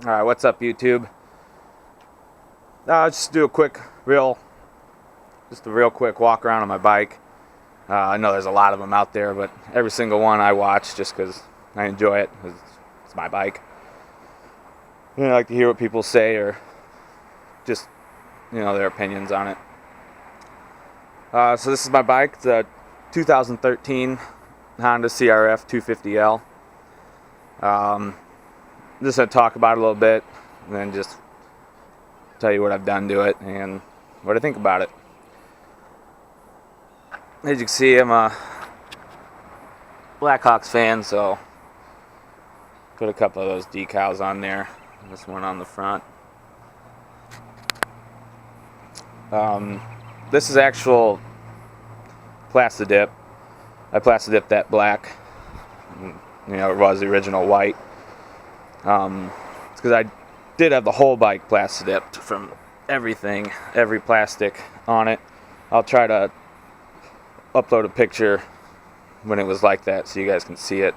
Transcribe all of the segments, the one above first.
Alright, what's up YouTube? Just do a real quick walk around on my bike. I know there's a lot of them out there, but every single one I watch just because I enjoy it. 'Cause it's my bike. And I like to hear what people say or just, their opinions on it. So this is my bike. It's a 2013 Honda CRF250L. I'm just going to talk about it a little bit and then just tell you what I've done to it and what I think about it. As you can see, I'm a Blackhawks fan, so put a couple of those decals on there. This one on the front. This is actual Plastidip. I Plastidip that black. It was the original white. It's because I did have the whole bike Plastidipped from everything, every plastic on it. I'll try to upload a picture when it was like that so you guys can see it.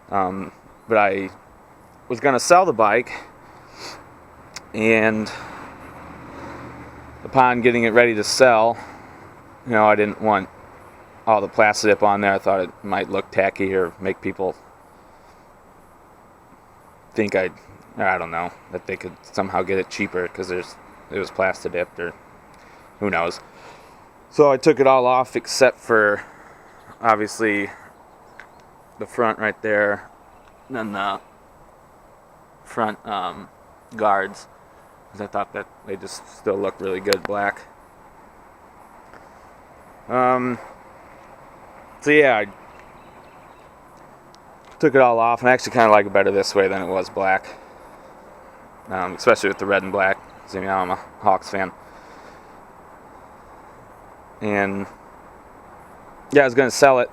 But I was going to sell the bike, and upon getting it ready to sell, I didn't want all the Plastidip on there. I thought it might look tacky or make people think I don't know, that they could somehow get it cheaper because it was Plastidipped, or who knows. So I took it all off except for obviously the front right there, and then the front guards, because I thought that they just still look really good black. So yeah, I took it all off, and I actually kind of like it better this way than it was black, especially with the red and black. So I'm a Hawks fan, and yeah, I was gonna sell it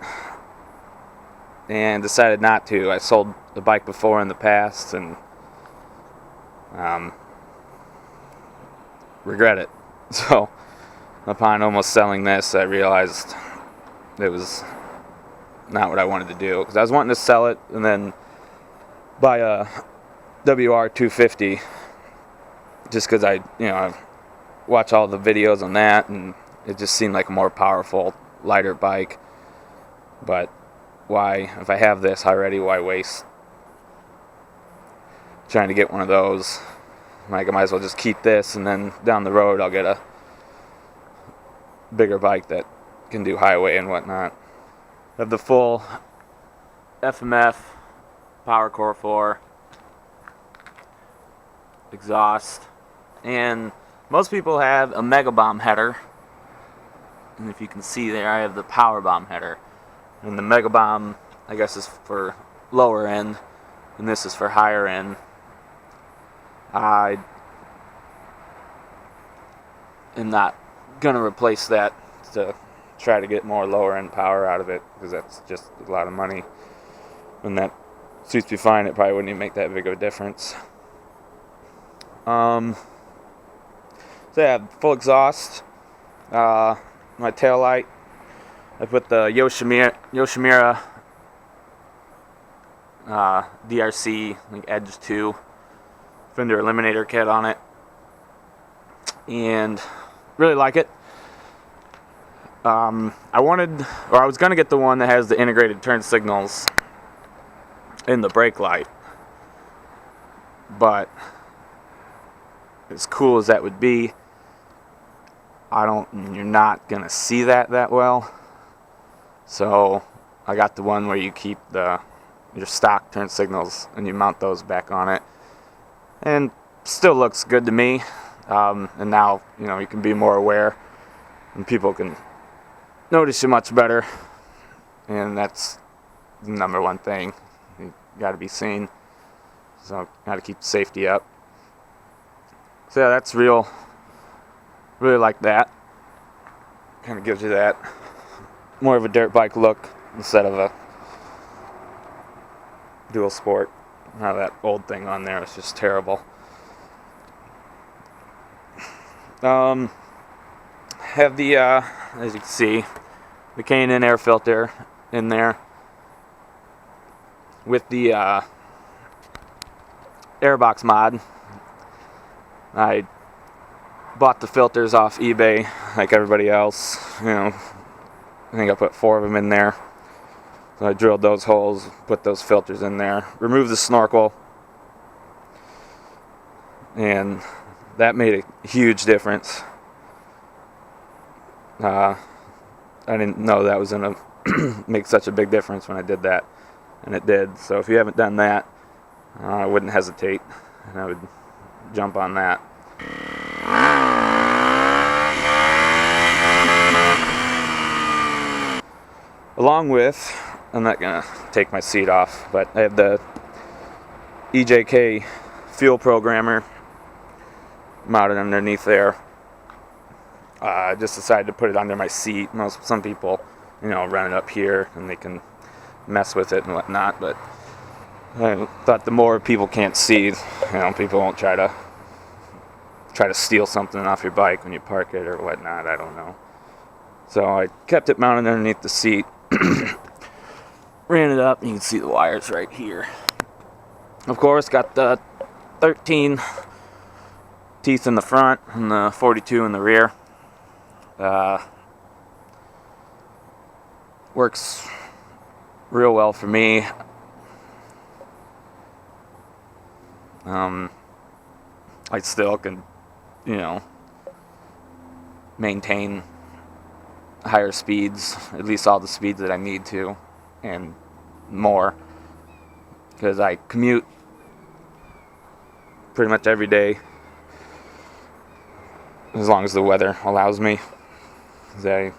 and decided not to. I sold the bike before in the past and regret it. So upon almost selling this, I realized it was not what I wanted to do, because I was wanting to sell it and then buy a WR250 just because I watch all the videos on that, and it just seemed like a more powerful, lighter bike. But why, if I have this already, why waste trying to get one of those? Like, I might as well just keep this, and then down the road I'll get a bigger bike that can do highway and whatnot. I have the full FMF Power Core 4 exhaust, and most people have a Mega Bomb header, and if you can see there, I have the Power Bomb header, and the Mega Bomb, I guess, is for lower end, and this is for higher end. I am not gonna replace that to try to get more lower end power out of it, because that's just a lot of money, and that suits me fine. It probably wouldn't even make that big of a difference. So yeah, full exhaust. My tail light, I put the Yoshimura DRC Edge 2 fender eliminator kit on it, and really like it. I was gonna get the one that has the integrated turn signals in the brake light, but as cool as that would be, you're not gonna see that well. So I got the one where you keep your stock turn signals and you mount those back on it, and still looks good to me. And now you can be more aware, and people can notice you much better, and that's the number one thing. You got to be seen, so got to keep safety up. So yeah, that's really like that. Kind of gives you that more of a dirt bike look instead of a dual sport. Now that old thing on there is just terrible. Have the as you can see, the K&N air filter in there with the airbox mod. I bought the filters off eBay like everybody else. I think I put 4 of them in there. So I drilled those holes, put those filters in there, removed the snorkel, and that made a huge difference. I didn't know that was going to make such a big difference when I did that, and it did. So if you haven't done that, I wouldn't hesitate, and I would jump on that. Along with, I'm not going to take my seat off, but I have the EJK fuel programmer mounted underneath there. I just decided to put it under my seat. Some people, run it up here and they can mess with it and whatnot, but I thought the more people can't see, people won't try to steal something off your bike when you park it or whatnot. I don't know. So I kept it mounted underneath the seat. Ran it up, and you can see the wires right here. Of course, got the 13 teeth in the front and the 42 in the rear. Works real well for me. I still can, maintain higher speeds, at least all the speeds that I need to, and more, because I commute pretty much every day, as long as the weather allows me, because I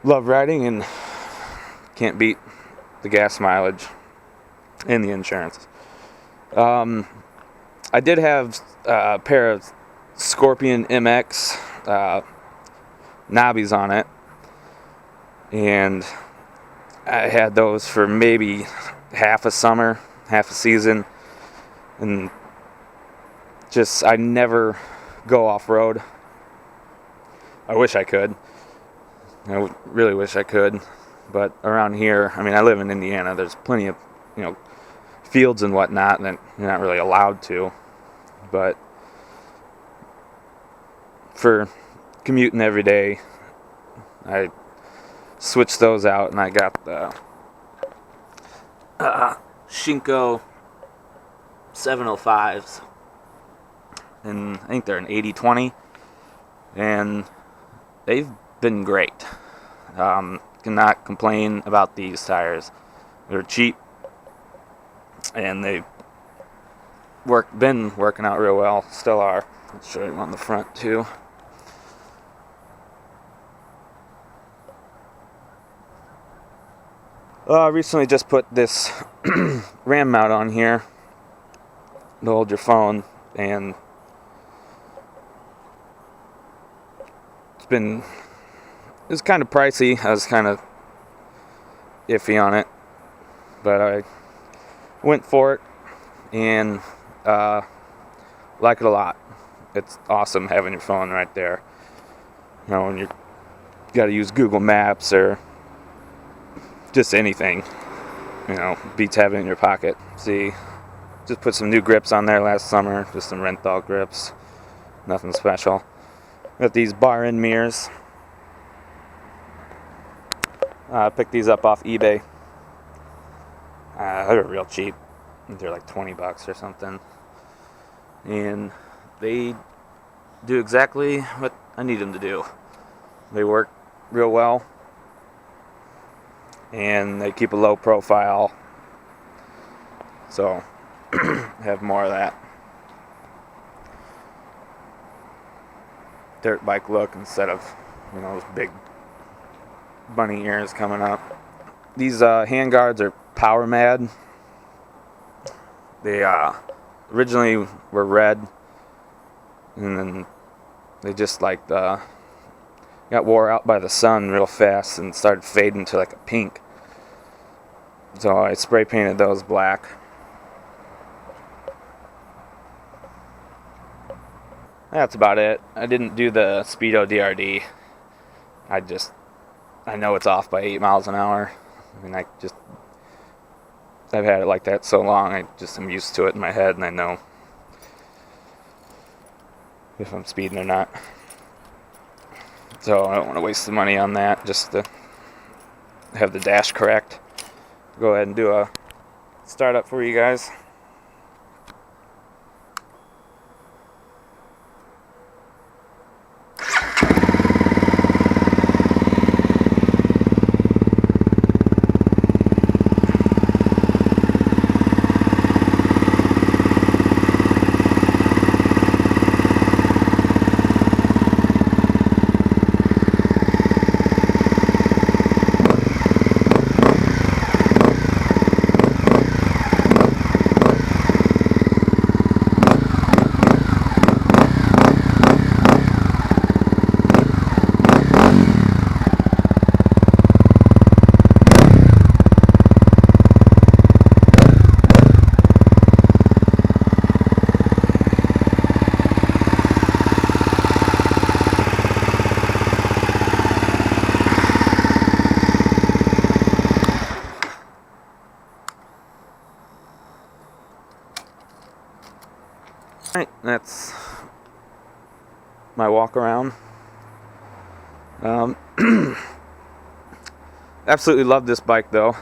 love riding and can't beat the gas mileage and the insurance. I did have a pair of Scorpion MX knobbies on it, and I had those for maybe half a summer, half a season, and I never go off-road. I wish I could. I really wish I could, but around here, I live in Indiana, there's plenty of, fields and whatnot that you're not really allowed to, but for commuting every day, I switched those out, and I got the Shinko 705s, and I think they're an 80/20, and they've been great. Cannot complain about these tires. They're cheap, and they've been working out real well. Still are. I'll show you on the front too. Recently just put this RAM mount on here to hold your phone, and it's kind of pricey. I was kind of iffy on it, but I went for it, and like it a lot. It's awesome having your phone right there. When you got to use Google Maps or just anything, beats having it in your pocket. See, just put some new grips on there last summer, just some Renthal grips, nothing special. Got these bar end mirrors. I picked these up off eBay. They were real cheap. They're like $20 or something, and they do exactly what I need them to do. They work real well, and they keep a low profile, so have more of that dirt bike look instead of those big bunny ears coming up. These hand guards are Power Mad. They originally were red, and then they just got wore out by the sun real fast and started fading to like a pink. So I spray painted those black. That's about it. I didn't do the Speedo DRD. I just I know it's off by 8 miles an hour. I mean, I've had it like that so long, I just am used to it in my head, and I know if I'm speeding or not. So I don't want to waste the money on that just to have the dash correct. Go ahead and do a startup for you guys. Alright, that's my walk around. Absolutely love this bike though.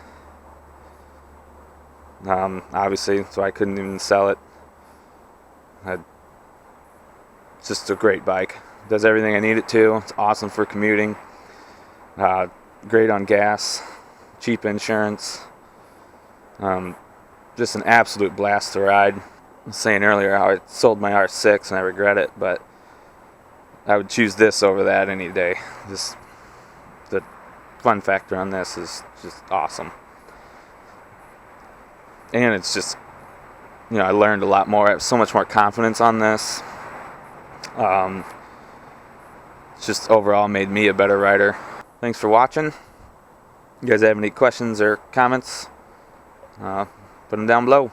Obviously, so I couldn't even sell it. It's just a great bike. Does everything I need it to. It's awesome for commuting. Great on gas. Cheap insurance. Just an absolute blast to ride. I was saying earlier how I sold my R6 and I regret it, but I would choose this over that any day. Just the fun factor on this is just awesome. And it's just, I learned a lot more. I have so much more confidence on this. It's just overall made me a better rider. Thanks for watching. You guys have any questions or comments? Put them down below.